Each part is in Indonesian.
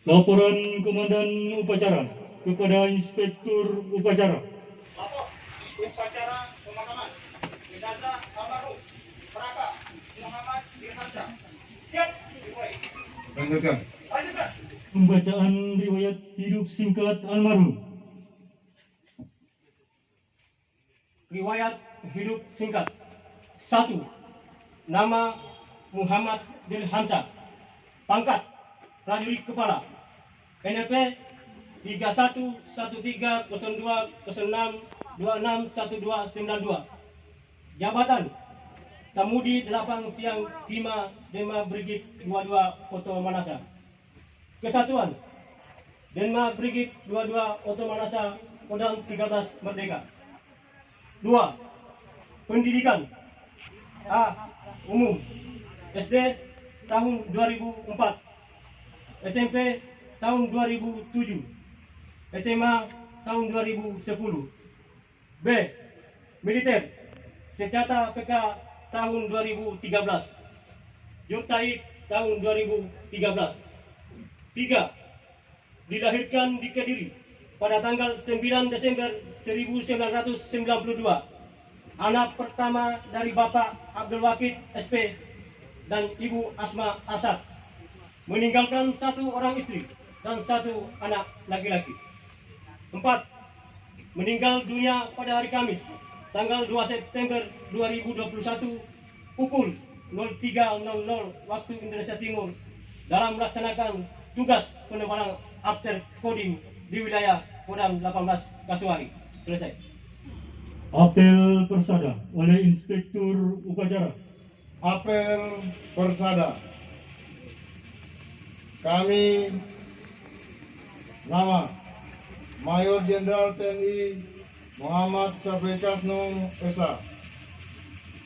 Laporan Komandan Upacara kepada Inspektur Upacara. Lapor upacara pemakaman jenazah almarhum Praka Muhammad Dirhamsyah. Siap dimulai. Lanjutkan. Lanjutkan. Pembacaan riwayat hidup singkat almarhum. Riwayat hidup singkat. 1. Nama Muhammad Dirhamsyah. Pangkat prajurit kepala. NRP 31130206261292. Jabatan Tamudi 8 Siang 5 Denma Brigit 22 Oto Manasa. Kesatuan Denma Brigit 22 Oto Manasa Kodam 13 Merdeka. 2. Pendidikan A. Umum SD tahun 2004, SMP tahun 2007, SMA tahun 2010. B. Militer Senjata PK tahun 2013, Jurtai tahun 2013. 3. Dilahirkan di Kediri pada tanggal 9 Desember 1992. Anak pertama dari Bapak Abdul Wakid SP dan Ibu Asma Asad. Meninggalkan 1 orang istri dan 1 anak laki-laki. 4. Meninggal dunia pada hari Kamis tanggal 2 September 2021 pukul 03.00 waktu Indonesia Timur dalam melaksanakan tugas penebalan after kodim di wilayah Kodam 18 Kasuari. Selesai. Apel Persada oleh Inspektur Upacara. Apel Persada. Kami nama Mayor Jenderal TNI Muhammad Syafri Kasno SA,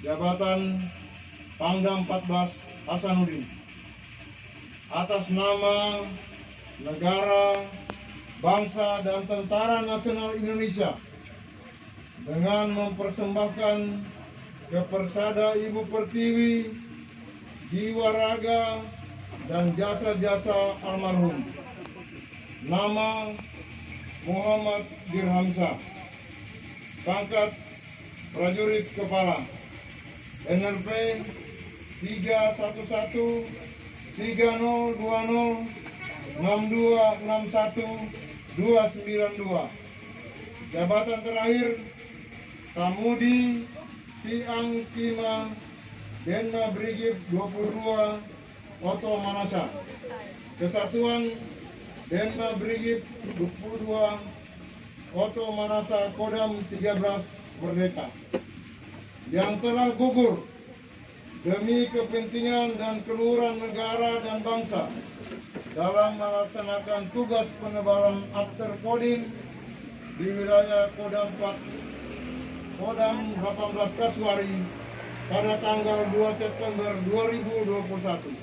Jabatan Pangdam 14 Hasanuddin, atas nama negara, bangsa dan Tentara Nasional Indonesia, dengan mempersembahkan ke Persada Ibu Pertiwi jiwa raga dan jasa-jasa almarhum. Nama Muhammad Dirhamsyah. Pangkat prajurit kepala. NRP 311 3020 6261 292. Jabatan terakhir Tamudi Siang 5 Denma Brigit 22 Oto Manasa. Kesatuan Denma Brigit 22 Oto Manasa Kodam 13 Merdeka, yang telah gugur demi kepentingan dan keluhuran negara dan bangsa dalam melaksanakan tugas penebalan after kodim di wilayah Kodam 18 Kasuari pada tanggal 2 September 2021.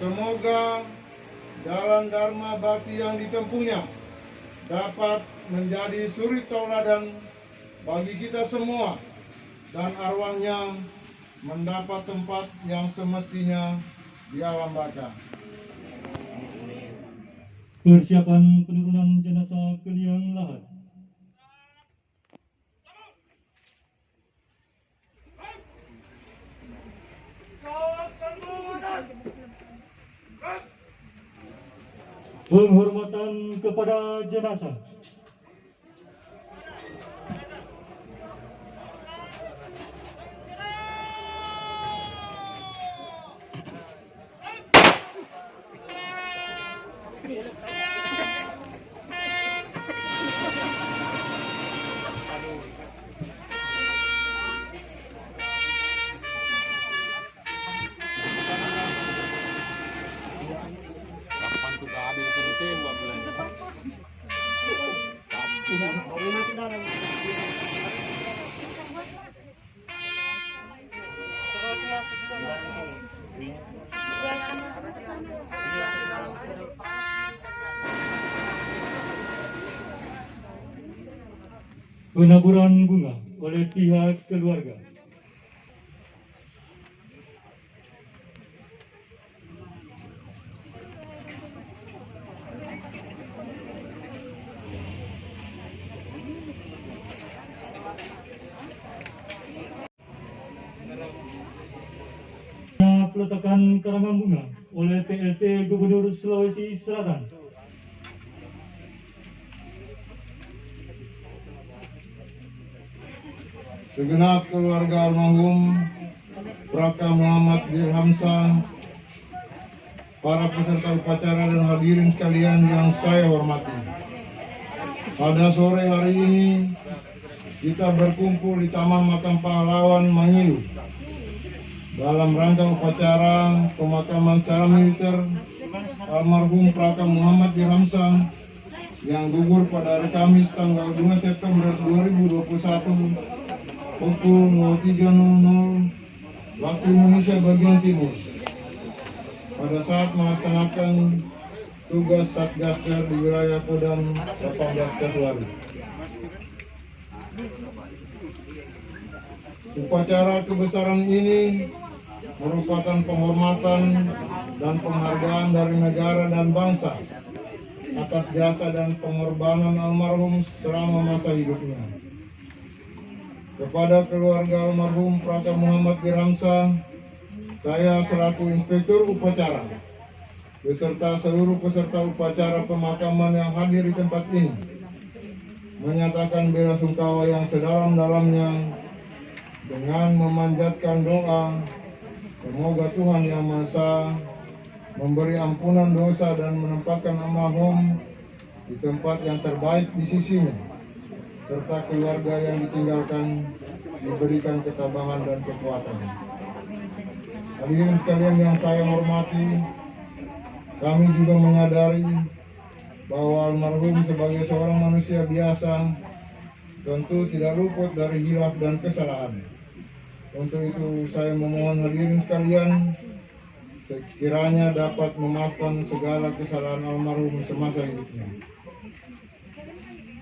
Semoga jalan Dharma Bakti yang ditempuhnya dapat menjadi suri tauladan bagi kita semua dan arwahnya mendapat tempat yang semestinya di alam baka. Persiapan penurunan jenazah ke liang lahat. Penghormatan kepada jenazah. Penaburan bunga oleh pihak keluarga. peletakan karangan bunga oleh PLT Gubernur Sulawesi Selatan. Segenap keluarga almarhum Praka Muhammad Dirhamsa, para peserta upacara dan hadirin sekalian yang saya hormati. Pada sore hari ini kita berkumpul di Taman Makam Pahlawan Mangilu dalam rangka upacara pemakaman secara militer almarhum Praka Muhammad Dirhamsa yang gugur pada hari Kamis tanggal 2 September 2021 pukul 03.00 waktu Indonesia bagian timur pada saat melaksanakan tugas Satgaster di wilayah Kodam 18 Kasuari. Upacara kebesaran ini merupakan penghormatan dan penghargaan dari negara dan bangsa atas jasa dan pengorbanan almarhum selama masa hidupnya. Kepada keluarga almarhum Praka Muhammad Dirhamsa, saya selaku Inspektur Upacara beserta seluruh peserta upacara pemakaman yang hadir di tempat ini menyatakan bela sungkawa yang sedalam-dalamnya dengan memanjatkan doa semoga Tuhan Yang Maha Esa memberi ampunan dosa dan menempatkan almarhum di tempat yang terbaik di sisinya, serta keluarga yang ditinggalkan diberikan ketabahan dan kekuatan. Hadirin sekalian yang saya hormati, kami juga menyadari bahwa almarhum sebagai seorang manusia biasa tentu tidak luput dari hilaf dan kesalahan. Untuk itu saya memohon hadirin sekalian sekiranya dapat memaafkan segala kesalahan almarhum semasa hidupnya.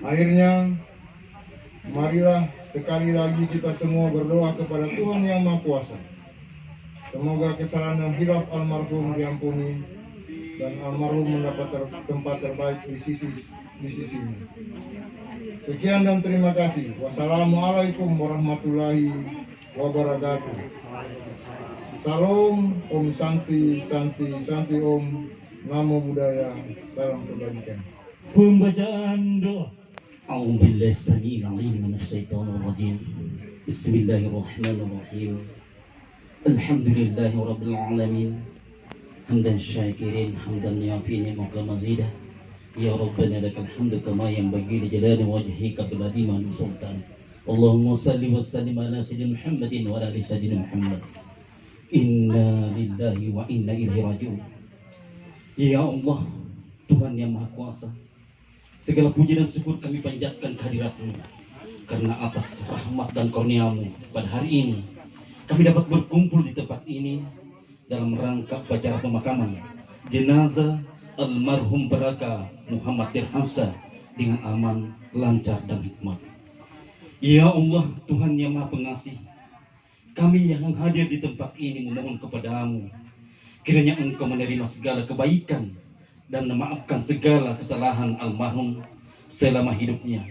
Akhirnya, marilah sekali lagi kita semua berdoa kepada Tuhan Yang Maha Kuasa. Semoga kesalahan dan hilaf almarhum diampuni dan almarhum mendapat tempat terbaik di sisinya. Sekian dan terima kasih. Wassalamualaikum warahmatullahi wabarakatuh. Salam, Om Santi, Santi, Santi Om, Namo Buddhaya, salam kebajikan. Pembacaan doa. أعوذ بالله السميع العليم من الشيطان الرجيم بسم الله الرحمن الرحيم الحمد لله رب العالمين حمدا شاكرين حمدا يعفي نعمك مزيدا يا ربنا لك الحمد كما ينبغي لجلال وجهك بالعظيم والسلطان اللهم صل وسلم على سيدنا محمد وعلى ال سيدنا محمد إنا لله وإنا إليه راجعون. Ya Allah, Tuhan yang Maha Kuasa, segala puji dan syukur kami panjatkan kehadirat-Mu, karena atas rahmat dan kurnia-Mu pada hari ini kami dapat berkumpul di tempat ini dalam rangka upacara pemakaman jenazah almarhum Praka Muhammad Dirhamsa dengan aman, lancar dan hikmat. Ya Allah, Tuhan yang Maha Pengasih, kami yang hadir di tempat ini memohon kepada-Mu, kiranya Engkau menerima segala kebaikan dan memaafkan segala kesalahan almarhum selama hidupnya,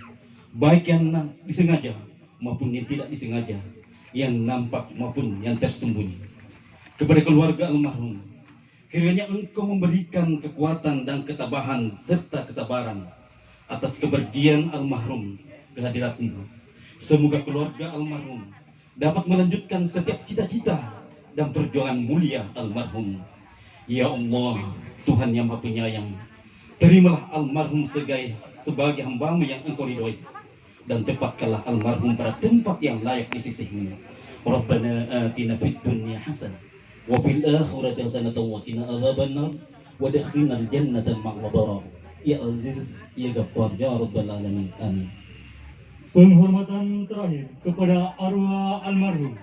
baik yang disengaja maupun yang tidak disengaja, yang nampak maupun yang tersembunyi. Kepada keluarga almarhum, kiranya Engkau memberikan kekuatan dan ketabahan serta kesabaran atas kepergian almarhum ke hadirat-Mu. Semoga keluarga almarhum dapat melanjutkan setiap cita-cita dan perjuangan mulia almarhum. Ya Allah, Tuhan yang Maha Penyayang, terimalah almarhum sebagai hamba-Mu yang Engkau ridhoi, dan tempatkanlah almarhum pada tempat yang layak di sisi-Mu. Rabbana atina fid dunya hasanah wa fil akhirati hasanatan wa qina adzabannar wa adkhilnal jannata ma'al abrar. Ya Aziz, ya Ghaffar, ya Rabbal alamin. Amin. Penghormatan terakhir kepada arwah almarhum.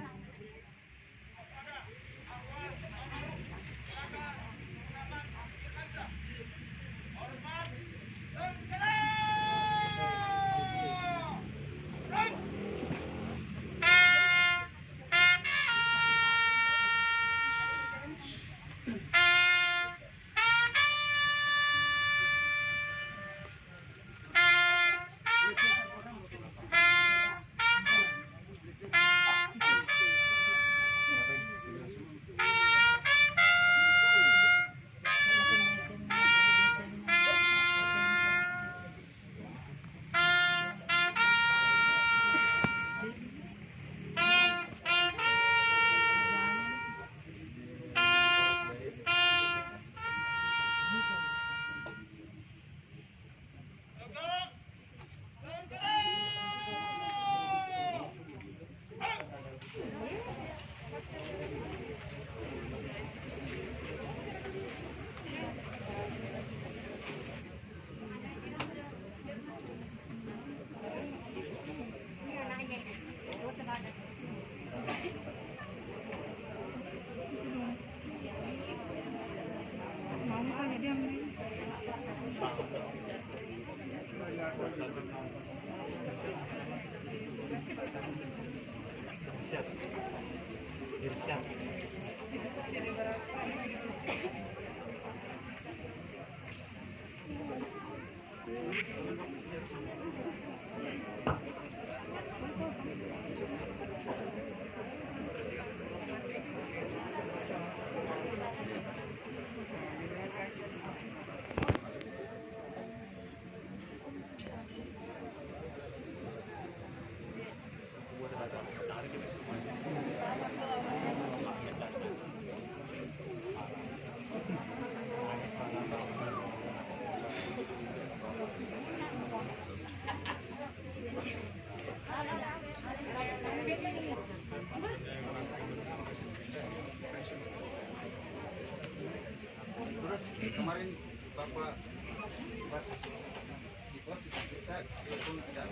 Terus kemarin Bapak pas di pos kita pun tidak